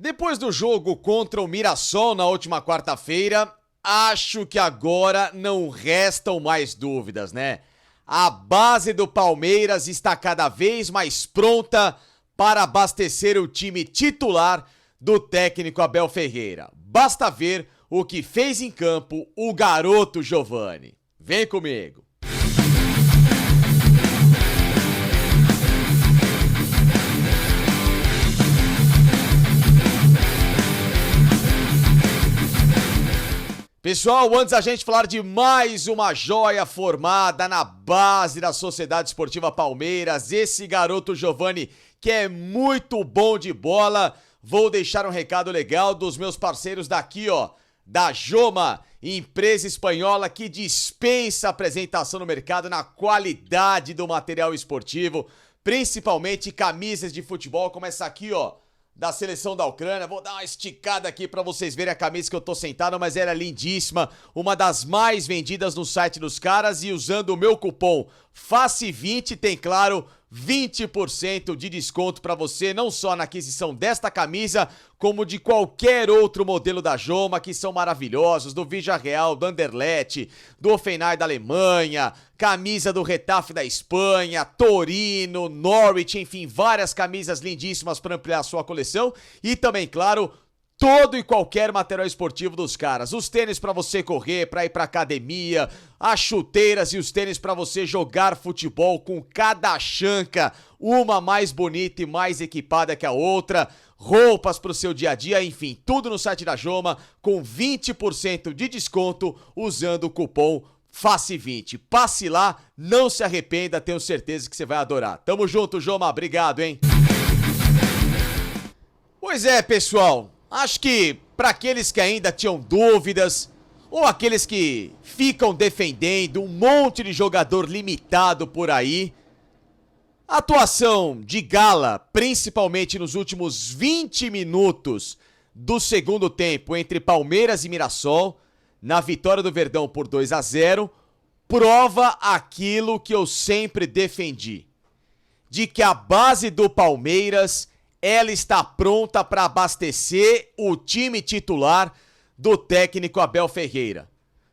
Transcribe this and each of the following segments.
Depois do jogo contra o Mirassol na última quarta-feira, acho que agora não restam mais dúvidas, né? A base do Palmeiras está cada vez mais pronta para abastecer o time titular do técnico Abel Ferreira. Basta ver o que fez em campo o garoto Giovani. Vem comigo. Pessoal, antes da gente falar de mais uma joia formada na base da Sociedade Esportiva Palmeiras, esse garoto Giovani que é muito bom de bola, vou deixar um recado legal dos meus parceiros daqui, ó, da Joma, empresa espanhola que dispensa apresentação no mercado na qualidade do material esportivo, principalmente camisas de futebol, como essa aqui, ó, da seleção da Ucrânia. Vou dar uma esticada aqui pra vocês verem a camisa que eu tô sentado, mas ela é lindíssima, uma das mais vendidas no site dos caras, e usando o meu cupom FACE20 tem, claro, 20% de desconto pra você, não só na aquisição desta camisa, como de qualquer outro modelo da Joma, que são maravilhosos, do Villarreal, do Anderlecht, do Hoffenheim da Alemanha, camisa do Getafe da Espanha, Torino, Norwich, enfim, várias camisas lindíssimas para ampliar a sua coleção, e também, claro, todo e qualquer material esportivo dos caras. Os tênis para você correr, para ir para academia, as chuteiras e os tênis para você jogar futebol com cada chanca, uma mais bonita e mais equipada que a outra, roupas para o seu dia a dia, enfim, tudo no site da Joma com 20% de desconto usando o cupom FACE20. Passe lá, não se arrependa, tenho certeza que você vai adorar. Tamo junto, Joma, obrigado, hein? Pois é, pessoal. Acho que para aqueles que ainda tinham dúvidas, ou aqueles que ficam defendendo um monte de jogador limitado por aí, a atuação de Gala, principalmente nos últimos 20 minutos do segundo tempo entre Palmeiras e Mirassol, na vitória do Verdão por 2-0, prova aquilo que eu sempre defendi, de que a base do Palmeiras ela está pronta para abastecer o time titular do técnico Abel Ferreira.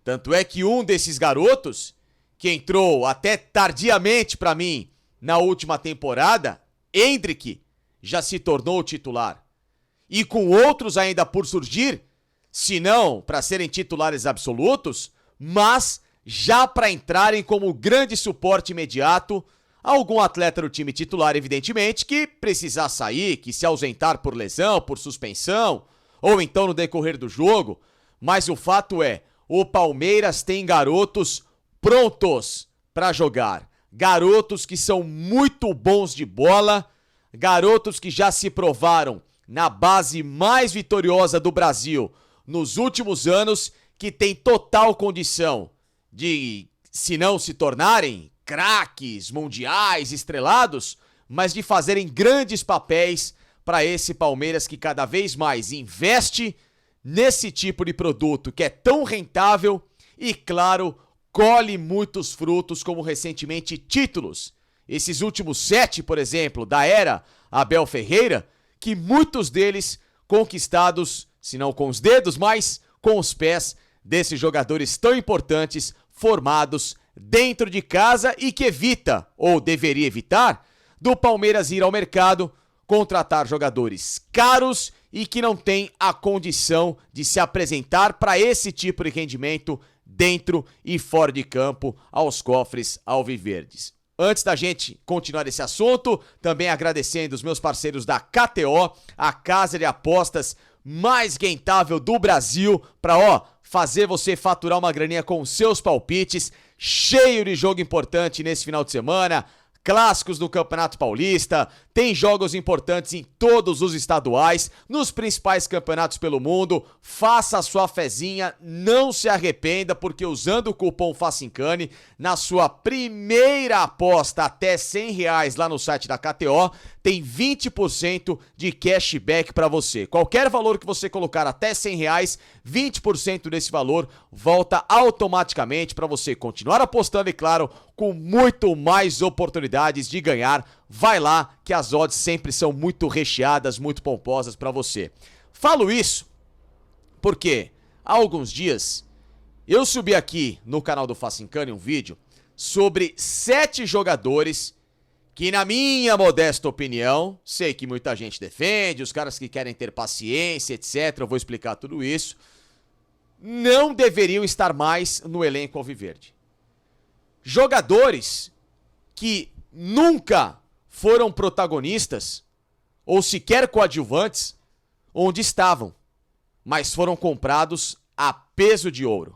Tanto é que um desses garotos, que entrou até tardiamente para mim na última temporada, Endrick, já se tornou titular. E com outros ainda por surgir, se não para serem titulares absolutos, mas já para entrarem como grande suporte imediato, algum atleta do time titular, evidentemente, que precisar sair, que se ausentar por lesão, por suspensão, ou então no decorrer do jogo. Mas o fato é, o Palmeiras tem garotos prontos para jogar. Garotos que são muito bons de bola, garotos que já se provaram na base mais vitoriosa do Brasil nos últimos anos, que tem total condição de, se não se tornarem craques, mundiais, estrelados, mas de fazerem grandes papéis para esse Palmeiras que cada vez mais investe nesse tipo de produto que é tão rentável e, claro, colhe muitos frutos, como recentemente títulos. Esses últimos 7, por exemplo, da era Abel Ferreira, que muitos deles conquistados, se não com os dedos, mas com os pés desses jogadores tão importantes, formados dentro de casa, e que evita, ou deveria evitar, do Palmeiras ir ao mercado, contratar jogadores caros e que não tem a condição de se apresentar para esse tipo de rendimento dentro e fora de campo aos cofres alviverdes. Antes da gente continuar esse assunto, também agradecendo os meus parceiros da KTO, a casa de apostas mais rentável do Brasil, para fazer você faturar uma graninha com seus palpites, cheio de jogo importante nesse final de semana, clássicos do Campeonato Paulista, tem jogos importantes em todos os estaduais, nos principais campeonatos pelo mundo. Faça a sua fezinha, não se arrependa, porque usando o cupom FACINCANE, na sua primeira aposta até R$100 lá no site da KTO, tem 20% de cashback para você. Qualquer valor que você colocar até R$100, 20% desse valor volta automaticamente para você continuar apostando e, claro, com muito mais oportunidades de ganhar vai lá que as odds sempre são muito recheadas, muito pomposas para você. Falo isso porque há alguns dias eu subi aqui no canal do Facincani um vídeo sobre 7 jogadores que, na minha modesta opinião, sei que muita gente defende, os caras que querem ter paciência, etc, eu vou explicar tudo isso, não deveriam estar mais no elenco alviverde. Jogadores que nunca foram protagonistas ou sequer coadjuvantes onde estavam, mas foram comprados a peso de ouro.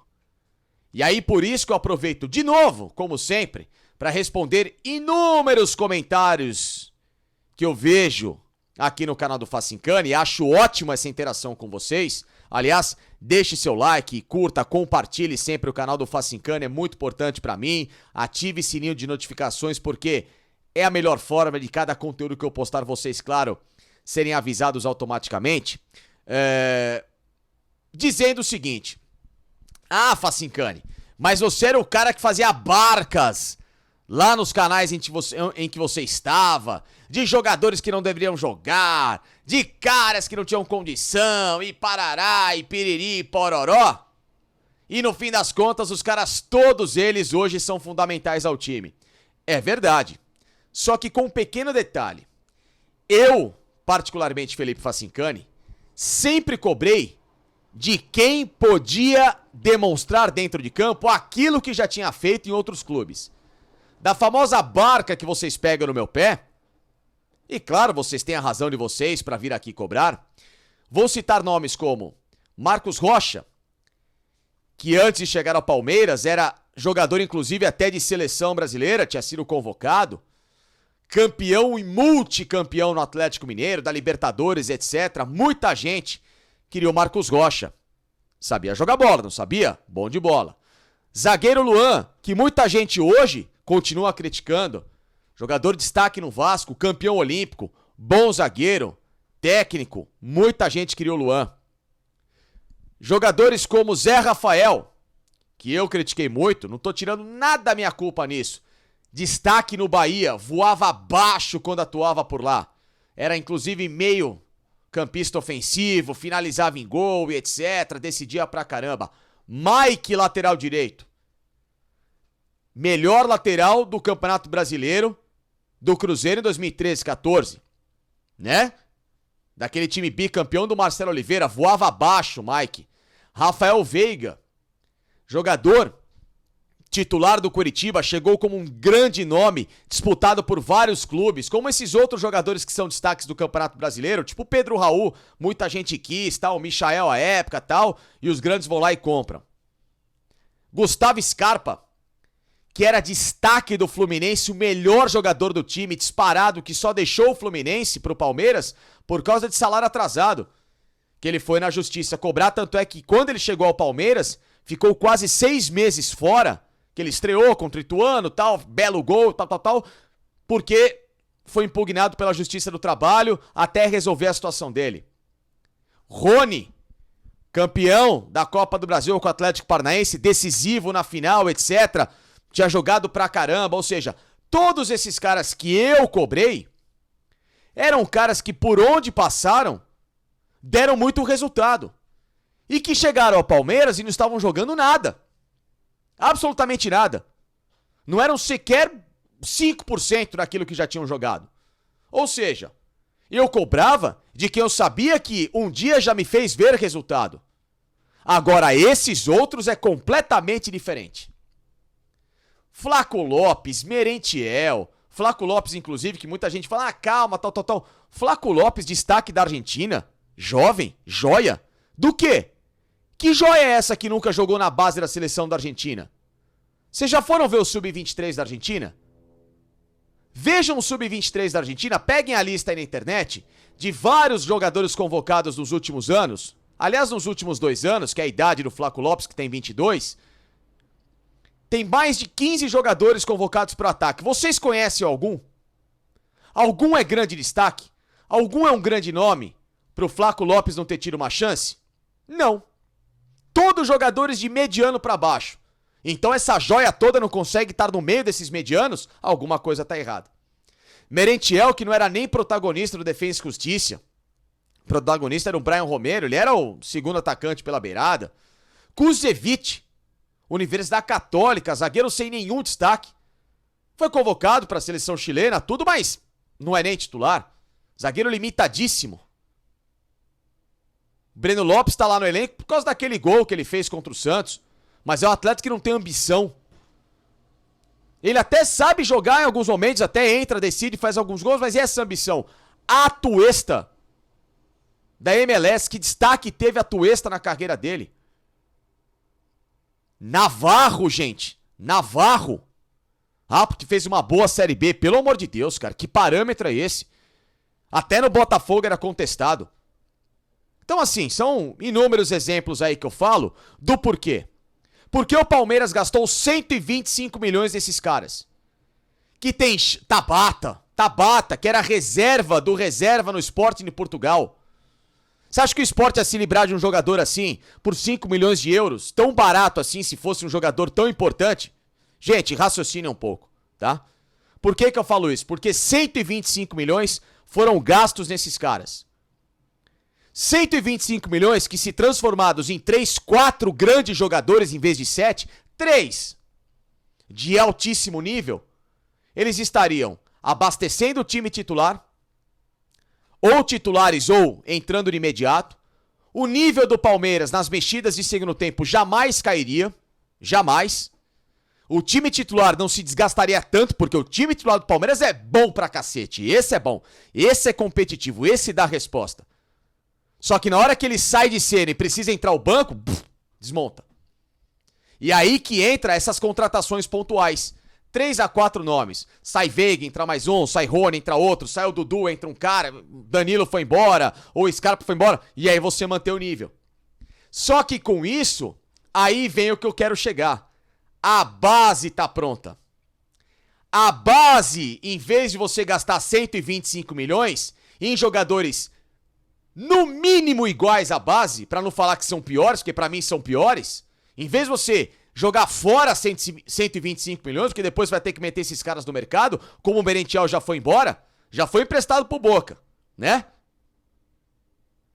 E aí por isso que eu aproveito de novo, como sempre, para responder inúmeros comentários que eu vejo aqui no canal do Facincani. Acho ótima essa interação com vocês. Aliás, deixe seu like, curta, compartilhe sempre o canal do Facincani, é muito importante para mim. Ative o sininho de notificações porque é a melhor forma de cada conteúdo que eu postar vocês, claro, serem avisados automaticamente. Dizendo o seguinte: ah, Facincani, mas você era o cara que fazia barcas lá nos canais em que você estava, de jogadores que não deveriam jogar, de caras que não tinham condição, e parará, e piriri, e pororó. E no fim das contas, os caras, todos eles hoje são fundamentais ao time. É verdade. Só que com um pequeno detalhe. Eu, particularmente Felipe Facincani, sempre cobrei de quem podia demonstrar dentro de campo aquilo que já tinha feito em outros clubes. Da famosa barca que vocês pegam no meu pé, e claro, vocês têm a razão de vocês para vir aqui cobrar, vou citar nomes como Marcos Rocha, que antes de chegar ao Palmeiras era jogador inclusive até de seleção brasileira, tinha sido convocado, campeão e multicampeão no Atlético Mineiro, da Libertadores, etc. Muita gente queria o Marcos Rocha. Sabia jogar bola, não sabia? Bom de bola. Zagueiro Luan, que muita gente hoje continua criticando. Jogador de destaque no Vasco, campeão olímpico, bom zagueiro, técnico, muita gente queria o Luan. Jogadores como Zé Rafael, que eu critiquei muito, não tô tirando nada da minha culpa nisso. Destaque no Bahia, voava abaixo quando atuava por lá. Era inclusive meio campista ofensivo, finalizava em gol e etc, decidia pra caramba. Mike, lateral direito. Melhor lateral do Campeonato Brasileiro do Cruzeiro em 2013-14, né? Daquele time bicampeão do Marcelo Oliveira, voava abaixo, Mike. Rafael Veiga, jogador titular do Coritiba, chegou como um grande nome, disputado por vários clubes, como esses outros jogadores que são destaques do Campeonato Brasileiro, tipo Pedro Raul, muita gente quis, tal, o Michael à época, tal, e os grandes vão lá e compram. Gustavo Scarpa, que era destaque do Fluminense, o melhor jogador do time, disparado, que só deixou o Fluminense pro Palmeiras por causa de salário atrasado, que ele foi na justiça cobrar, tanto é que quando ele chegou ao Palmeiras, ficou quase 6 meses fora, que ele estreou contra o Ituano, tal, belo gol, tal, porque foi impugnado pela Justiça do Trabalho até resolver a situação dele. Rony, campeão da Copa do Brasil com o Atlético Paranaense, decisivo na final, etc., tinha jogado pra caramba, ou seja, todos esses caras que eu cobrei eram caras que por onde passaram deram muito resultado e que chegaram ao Palmeiras e não estavam jogando nada, absolutamente nada, não eram sequer 5% daquilo que já tinham jogado, ou seja, eu cobrava de quem eu sabia que um dia já me fez ver resultado. Agora esses outros é completamente diferente. Flaco Lopes, Merentiel, Flaco Lopes inclusive, que muita gente fala, calma, tal. Flaco Lopes, destaque da Argentina, jovem, joia, do quê? Que joia é essa que nunca jogou na base da seleção da Argentina? Vocês já foram ver o Sub-23 da Argentina? Vejam o Sub-23 da Argentina, peguem a lista aí na internet de vários jogadores convocados nos últimos anos, aliás, nos últimos 2 anos, que é a idade do Flaco Lopes, que tem 22, tem mais de 15 jogadores convocados para o ataque. Vocês conhecem algum? Algum é grande destaque? Algum é um grande nome para o Flaco Lopes não ter tido uma chance? Não. Todos jogadores de mediano para baixo. Então essa joia toda não consegue estar no meio desses medianos? Alguma coisa está errada. Merentiel, que não era nem protagonista do Defensa e Justiça. O protagonista era o Brian Romero, ele era o segundo atacante pela beirada. Kusevich, Universidade Católica, zagueiro sem nenhum destaque. Foi convocado para a seleção chilena, tudo, mas não é nem titular. Zagueiro limitadíssimo. Breno Lopes tá lá no elenco por causa daquele gol que ele fez contra o Santos. Mas é um atleta que não tem ambição. Ele até sabe jogar em alguns momentos, até entra, decide, faz alguns gols, mas e essa ambição? A Atuesta da MLS, que destaque teve a Atuesta na carreira dele? Navarro, gente. Navarro. Ah, porque fez uma boa Série B. Pelo amor de Deus, cara. Que parâmetro é esse? Até no Botafogo era contestado. Então, assim, são inúmeros exemplos aí que eu falo do porquê. Porque o Palmeiras gastou 125 milhões desses caras. Que tem Tabata, que era reserva do reserva no Sporting de Portugal. Você acha que o Sport ia se livrar de um jogador assim por 5 milhões de euros? Tão barato assim, se fosse um jogador tão importante? Gente, raciocine um pouco, tá? Por que que eu falo isso? Porque 125 milhões foram gastos nesses caras. 125 milhões que, se transformados em 3, 4 grandes jogadores em vez de 7, 3 de altíssimo nível, eles estariam abastecendo o time titular, ou titulares ou entrando de imediato. O nível do Palmeiras nas mexidas de segundo tempo jamais cairia, jamais. O time titular não se desgastaria tanto, porque o time titular do Palmeiras é bom pra cacete, esse é bom, esse é competitivo, esse dá resposta. Só que na hora que ele sai de cena e precisa entrar o banco, desmonta. E aí que entra essas contratações pontuais. 3 a 4 nomes. Sai Veiga, entra mais um, sai Rony, entra outro, sai o Dudu, entra um cara, Danilo foi embora, ou Scarpa foi embora, e aí você mantém o nível. Só que com isso, aí vem o que eu quero chegar. A base tá pronta. A base, em vez de você gastar 125 milhões em jogadores no mínimo iguais à base, pra não falar que são piores, porque pra mim são piores, em vez de você jogar fora 125 milhões, porque depois vai ter que meter esses caras no mercado, como o Merentiel já foi embora, já foi emprestado pro Boca, né?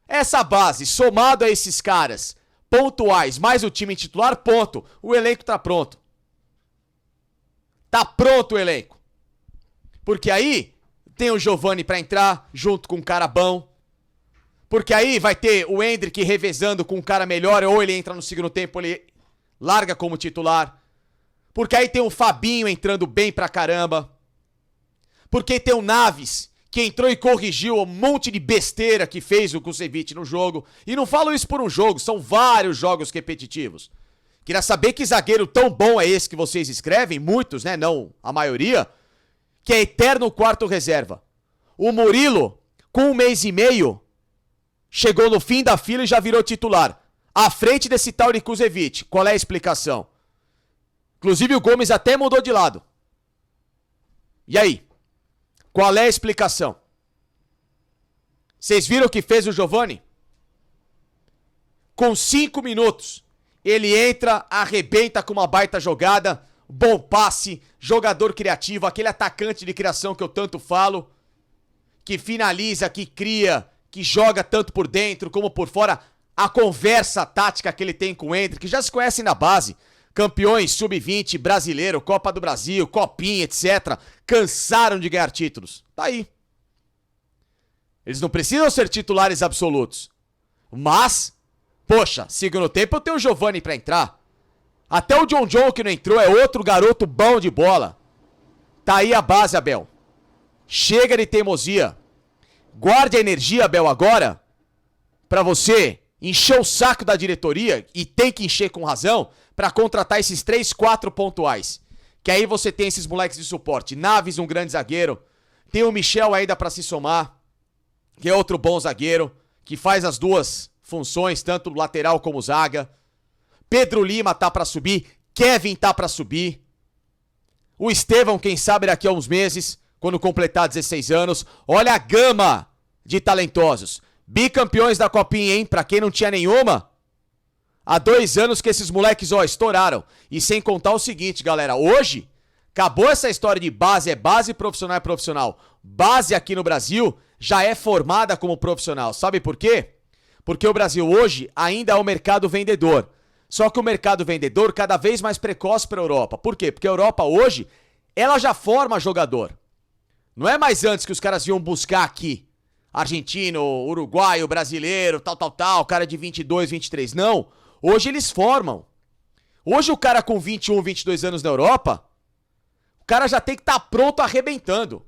Essa base, somado a esses caras pontuais, mais o time titular, ponto. O elenco tá pronto. Tá pronto o elenco. Porque aí tem o Giovani pra entrar, junto com um cara bom. Porque aí vai ter o Endrick revezando com um cara melhor, ou ele entra no segundo tempo, ele larga como titular. Porque aí tem o Fabinho entrando bem pra caramba. Porque tem o Naves, que entrou e corrigiu um monte de besteira que fez o Kusevich no jogo. E não falo isso por um jogo, são vários jogos repetitivos. Queria saber que zagueiro tão bom é esse que vocês escrevem, muitos, né, não a maioria, que é eterno quarto reserva. O Murilo, com 1 mês e meio, chegou no fim da fila e já virou titular. À frente desse tal de Kusevich. Qual é a explicação? Inclusive o Gomes até mudou de lado. E aí? Qual é a explicação? Vocês viram o que fez o Giovani? Com 5 minutos, ele entra, arrebenta com uma baita jogada, bom passe, jogador criativo, aquele atacante de criação que eu tanto falo, que finaliza, que cria, que joga tanto por dentro como por fora. A conversa tática que ele tem com o Endrick, que já se conhecem na base. Campeões sub-20, brasileiro, Copa do Brasil, Copinha, etc. Cansaram de ganhar títulos. Tá aí. Eles não precisam ser titulares absolutos. Mas, poxa, segundo tempo eu tenho o Giovani pra entrar. Até o John que não entrou é outro garoto bom de bola. Tá aí a base, Abel. Chega de teimosia. Guarde a energia, Abel, agora, pra você encher o saco da diretoria, e tem que encher com razão, pra contratar esses 3, 4 pontuais. Que aí você tem esses moleques de suporte. Naves, um grande zagueiro. Tem o Michel ainda pra se somar, que é outro bom zagueiro, que faz as duas funções, tanto lateral como zaga. Pedro Lima tá pra subir, Kevin tá pra subir. O Estevão, quem sabe daqui a uns meses, quando completar 16 anos. Olha a gama de talentosos. Bicampeões da Copinha, hein? Pra quem não tinha nenhuma. Há 2 anos que esses moleques, ó, estouraram. E sem contar o seguinte, galera. Hoje, acabou essa história de base é base, profissional é profissional. base aqui no Brasil já é formada como profissional. Sabe por quê? Porque o Brasil hoje ainda é um mercado vendedor. Só que o mercado vendedor cada vez mais precoce para a Europa. Por quê? Porque a Europa hoje, ela já forma jogador. Não é mais antes que os caras iam buscar aqui. Argentino, uruguaio, brasileiro, tal, cara de 22, 23. Não. Hoje eles formam. Hoje o cara com 21, 22 anos na Europa, o cara já tem que estar pronto arrebentando.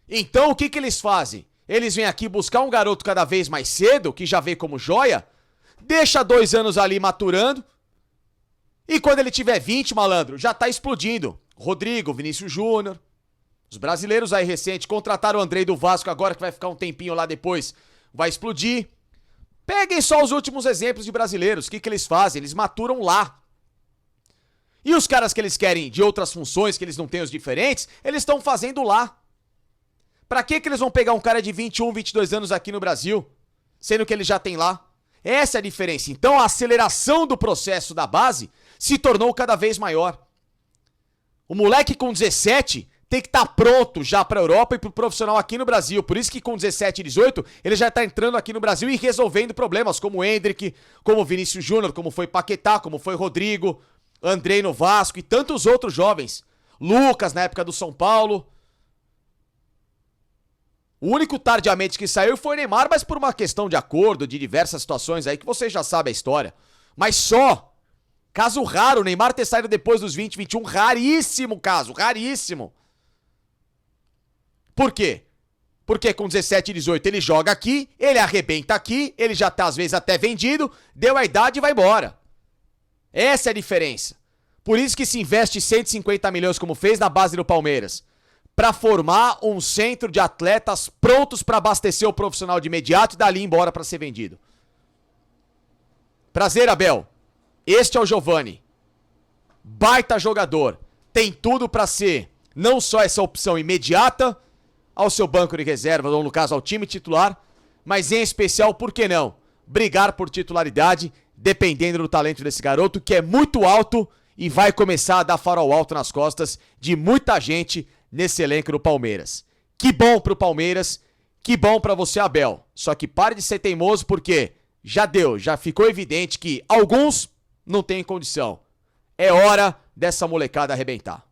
Então o que eles fazem? Eles vêm aqui buscar um garoto cada vez mais cedo, que já veio como joia, deixa 2 anos ali maturando, e quando ele tiver 20, malandro, já tá explodindo. Rodrigo, Vinícius Júnior, os brasileiros aí recentes, contrataram o Andrei do Vasco agora, que vai ficar um tempinho lá depois, vai explodir. Peguem só os últimos exemplos de brasileiros, o que eles fazem? Eles maturam lá. E os caras que eles querem de outras funções, que eles não têm os diferentes, eles estão fazendo lá. Pra que eles vão pegar um cara de 21, 22 anos aqui no Brasil, sendo que ele já tem lá? Essa é a diferença. Então a aceleração do processo da base se tornou cada vez maior. O moleque com 17 tem que estar pronto já pra Europa e pro profissional aqui no Brasil. Por isso que com 17 e 18 ele já tá entrando aqui no Brasil e resolvendo problemas como o Endrick, como o Vinícius Júnior, como foi Paquetá, como foi Rodrigo, Andrei no Vasco e tantos outros jovens. Lucas na época do São Paulo. O único tardiamente que saiu foi o Neymar, mas por uma questão de acordo, de diversas situações aí que vocês já sabem a história. Mas só, caso raro, o Neymar ter saído depois dos 20, 21, raríssimo caso, raríssimo. Por quê? Porque com 17 e 18 ele joga aqui, ele arrebenta aqui, ele já tá às vezes até vendido, deu a idade e vai embora. Essa é a diferença. Por isso que se investe 150 milhões como fez na base do Palmeiras. Para formar um centro de atletas prontos para abastecer o profissional de imediato e dali embora para ser vendido. Prazer, Abel. Este é o Giovani. Baita jogador. Tem tudo para ser não só essa opção imediata ao seu banco de reserva, ou no caso ao time titular, mas em especial, por que não, brigar por titularidade, dependendo do talento desse garoto, que é muito alto e vai começar a dar farol alto nas costas de muita gente nesse elenco do Palmeiras. Que bom pro Palmeiras, que bom pra você, Abel. Só que pare de ser teimoso, porque já deu, já ficou evidente que alguns não têm condição. É hora dessa molecada arrebentar.